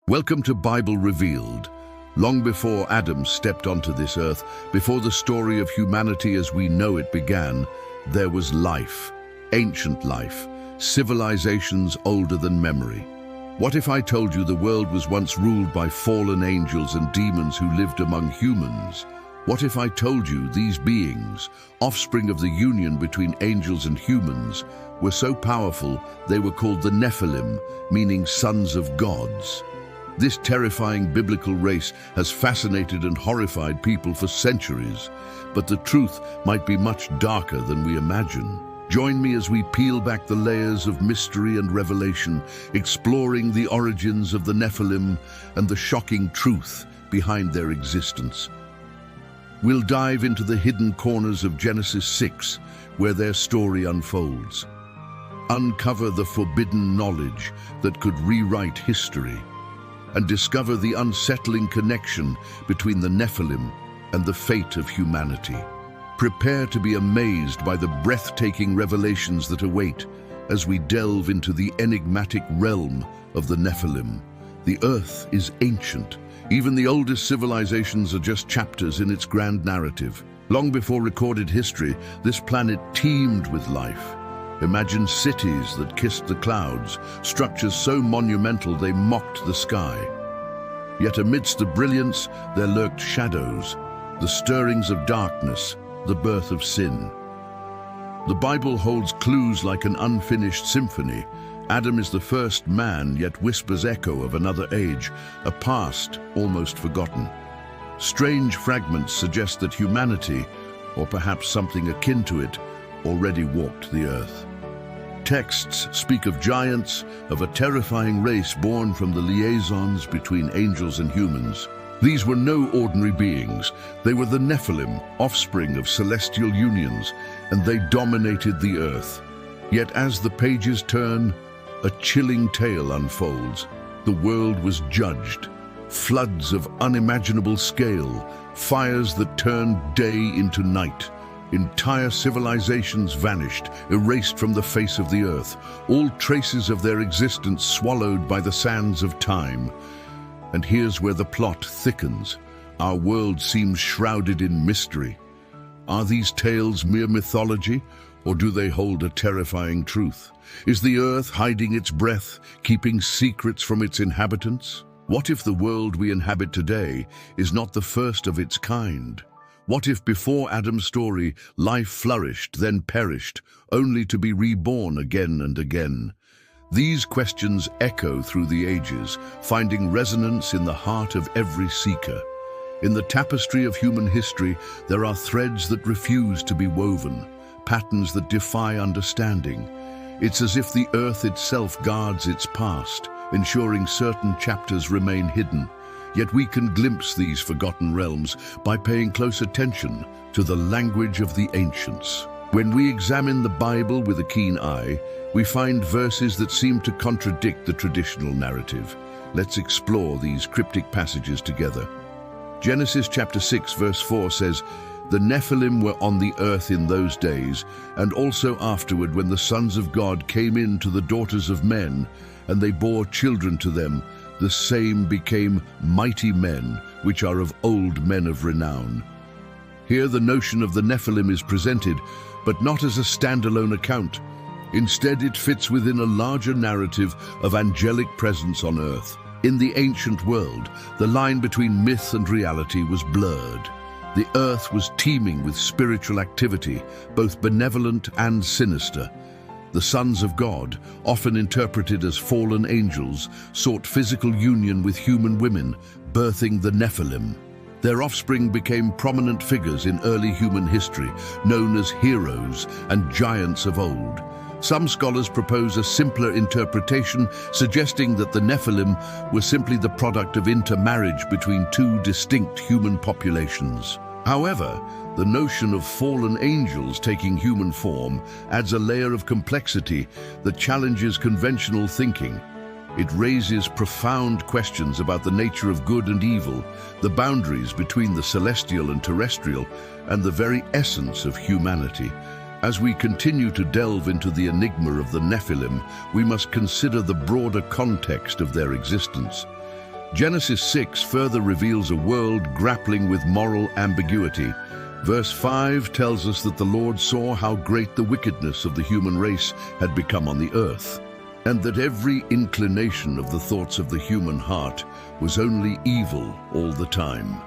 Welcome to Bible Revealed. Long before Adam stepped onto this earth, before the story of humanity as we know it began, there was life, ancient life, civilizations older than memory. What if I told you the world was once ruled by fallen angels and demons who lived among humans? What if I told you these beings, offspring of the union between angels and humans, were so powerful they were called the Nephilim, meaning sons of gods? This terrifying biblical race has fascinated and horrified people for centuries, but the truth might be much darker than we imagine. Join me as we peel back the layers of mystery and revelation, exploring the origins of the Nephilim and the shocking truth behind their existence. We'll dive into the hidden corners of Genesis 6, where their story unfolds. Uncover the forbidden knowledge that could rewrite history, and discover the unsettling connection between the Nephilim and the fate of humanity. Prepare to be amazed by the breathtaking revelations that await as we delve into the enigmatic realm of the Nephilim. The earth is ancient. Even the oldest civilizations are just chapters in its grand narrative. Long before recorded history, this planet teemed with life. Imagine cities that kissed the clouds, structures so monumental they mocked the sky. Yet amidst the brilliance, there lurked shadows, the stirrings of darkness, the birth of sin. The Bible holds clues like an unfinished symphony. Adam is the first man, yet whispers echo of another age, a past almost forgotten. Strange fragments suggest that humanity, or perhaps something akin to it, already walked the earth. Texts speak of giants, of a terrifying race born from the liaisons between angels and humans. These were no ordinary beings. They were the Nephilim, offspring of celestial unions, and they dominated the earth. Yet as the pages turn, a chilling tale unfolds. The world was judged. Floods of unimaginable scale, fires that turned day into night. Entire civilizations vanished, erased from the face of the earth, all traces of their existence swallowed by the sands of time. And here's where the plot thickens. Our world seems shrouded in mystery. Are these tales mere mythology, or do they hold a terrifying truth? Is the earth hiding its breath, keeping secrets from its inhabitants? What if the world we inhabit today is not the first of its kind? What if before Adam's story, life flourished, then perished, only to be reborn again and again? These questions echo through the ages, finding resonance in the heart of every seeker. In the tapestry of human history, there are threads that refuse to be woven, patterns that defy understanding. It's as if the earth itself guards its past, ensuring certain chapters remain hidden. Yet we can glimpse these forgotten realms by paying close attention to the language of the ancients. When we examine the Bible with a keen eye, we find verses that seem to contradict the traditional narrative. Let's explore these cryptic passages together. Genesis chapter 6 verse 4 says, "The Nephilim were on the earth in those days, and also afterward when the sons of God came in to the daughters of men, and they bore children to them. The same became mighty men, which are of old men of renown." Here the notion of the Nephilim is presented, but not as a standalone account. Instead, it fits within a larger narrative of angelic presence on earth. In the ancient world, the line between myth and reality was blurred. The earth was teeming with spiritual activity, both benevolent and sinister. The sons of God, often interpreted as fallen angels, sought physical union with human women, birthing the Nephilim. Their offspring became prominent figures in early human history, known as heroes and giants of old. Some scholars propose a simpler interpretation, suggesting that the Nephilim were simply the product of intermarriage between two distinct human populations. However, the notion of fallen angels taking human form adds a layer of complexity that challenges conventional thinking. It raises profound questions about the nature of good and evil, the boundaries between the celestial and terrestrial, and the very essence of humanity. As we continue to delve into the enigma of the Nephilim, we must consider the broader context of their existence. Genesis 6 further reveals a world grappling with moral ambiguity. Verse 5 tells us that the Lord saw how great the wickedness of the human race had become on the earth, and that every inclination of the thoughts of the human heart was only evil all the time.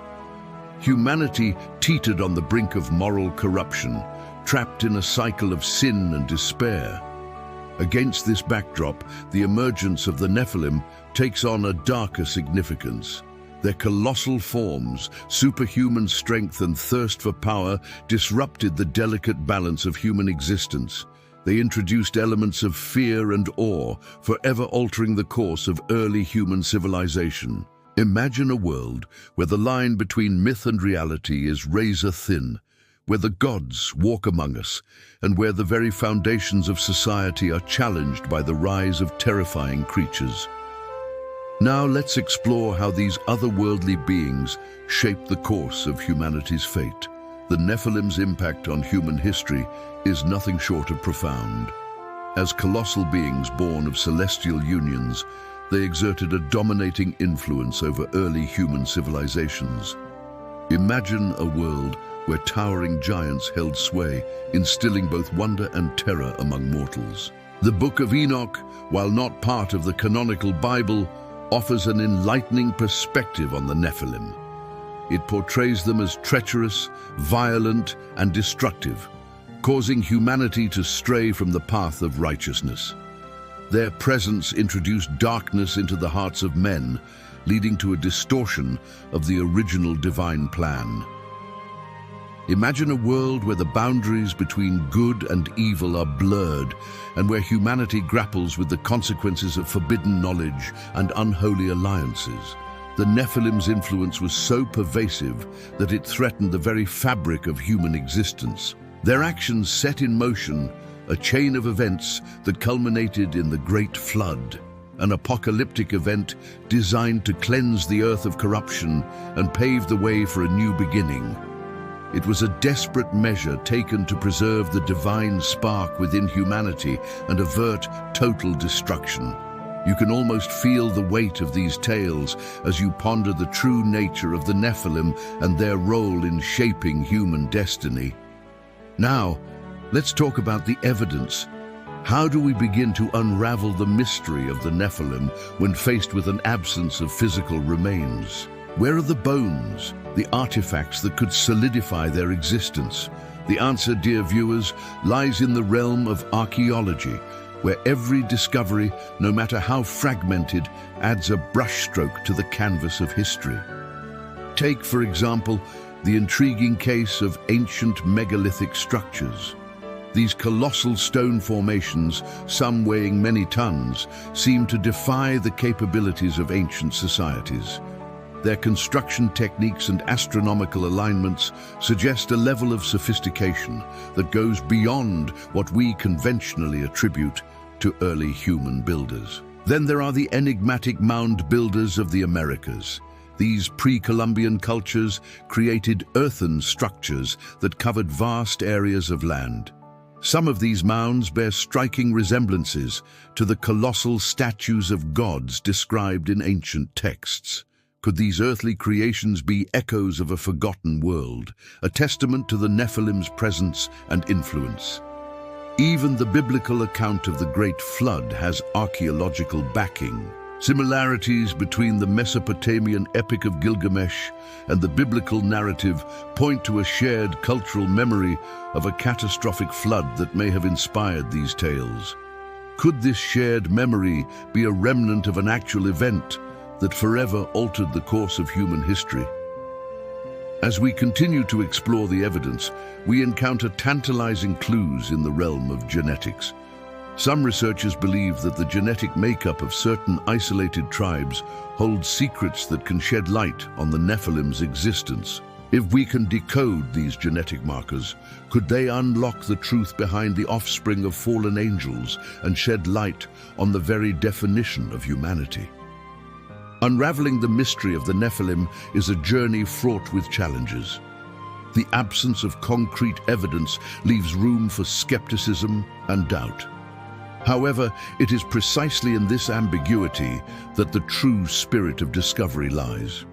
Humanity teetered on the brink of moral corruption, trapped in a cycle of sin and despair. Against this backdrop, the emergence of the Nephilim takes on a darker significance. Their colossal forms, superhuman strength and thirst for power disrupted the delicate balance of human existence. They introduced elements of fear and awe, forever altering the course of early human civilization. Imagine a world where the line between myth and reality is razor thin, where the gods walk among us, and where the very foundations of society are challenged by the rise of terrifying creatures. Now let's explore how these otherworldly beings shape the course of humanity's fate. The Nephilim's impact on human history is nothing short of profound. As colossal beings born of celestial unions, they exerted a dominating influence over early human civilizations. Imagine a world where towering giants held sway, instilling both wonder and terror among mortals. The Book of Enoch, while not part of the canonical Bible, offers an enlightening perspective on the Nephilim. It portrays them as treacherous, violent, and destructive, causing humanity to stray from the path of righteousness. Their presence introduced darkness into the hearts of men, leading to a distortion of the original divine plan. Imagine a world where the boundaries between good and evil are blurred, and where humanity grapples with the consequences of forbidden knowledge and unholy alliances. The Nephilim's influence was so pervasive that it threatened the very fabric of human existence. Their actions set in motion a chain of events that culminated in the Great Flood, an apocalyptic event designed to cleanse the earth of corruption and pave the way for a new beginning. It was a desperate measure taken to preserve the divine spark within humanity and avert total destruction. You can almost feel the weight of these tales as you ponder the true nature of the Nephilim and their role in shaping human destiny. Now, let's talk about the evidence. How do we begin to unravel the mystery of the Nephilim when faced with an absence of physical remains? Where are the bones, the artifacts that could solidify their existence? The answer, dear viewers, lies in the realm of archaeology, where every discovery, no matter how fragmented, adds a brushstroke to the canvas of history. Take, for example, the intriguing case of ancient megalithic structures. These colossal stone formations, some weighing many tons, seem to defy the capabilities of ancient societies. Their construction techniques and astronomical alignments suggest a level of sophistication that goes beyond what we conventionally attribute to early human builders. Then there are the enigmatic mound builders of the Americas. These pre-Columbian cultures created earthen structures that covered vast areas of land. Some of these mounds bear striking resemblances to the colossal statues of gods described in ancient texts. Could these earthly creations be echoes of a forgotten world, a testament to the Nephilim's presence and influence? Even the biblical account of the Great Flood has archaeological backing. Similarities between the Mesopotamian Epic of Gilgamesh and the biblical narrative point to a shared cultural memory of a catastrophic flood that may have inspired these tales. Could this shared memory be a remnant of an actual event that forever altered the course of human history? As we continue to explore the evidence, we encounter tantalizing clues in the realm of genetics. Some researchers believe that the genetic makeup of certain isolated tribes holds secrets that can shed light on the Nephilim's existence. If we can decode these genetic markers, could they unlock the truth behind the offspring of fallen angels and shed light on the very definition of humanity? Unraveling the mystery of the Nephilim is a journey fraught with challenges. The absence of concrete evidence leaves room for skepticism and doubt. However, it is precisely in this ambiguity that the true spirit of discovery lies.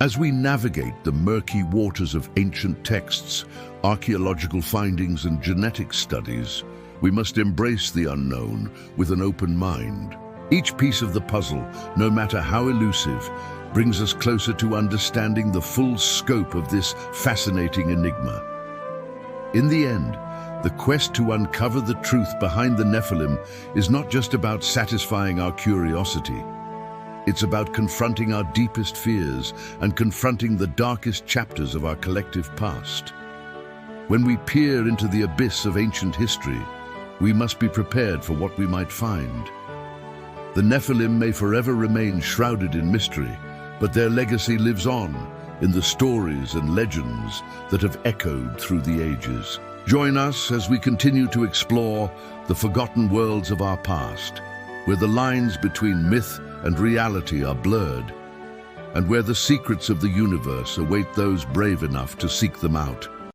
As we navigate the murky waters of ancient texts, archaeological findings and genetic studies, we must embrace the unknown with an open mind. Each piece of the puzzle, no matter how elusive, brings us closer to understanding the full scope of this fascinating enigma. In the end, the quest to uncover the truth behind the Nephilim is not just about satisfying our curiosity. It's about confronting our deepest fears and confronting the darkest chapters of our collective past. When we peer into the abyss of ancient history, we must be prepared for what we might find. The Nephilim may forever remain shrouded in mystery, but their legacy lives on in the stories and legends that have echoed through the ages. Join us as we continue to explore the forgotten worlds of our past, where the lines between myth and reality are blurred, and where the secrets of the universe await those brave enough to seek them out.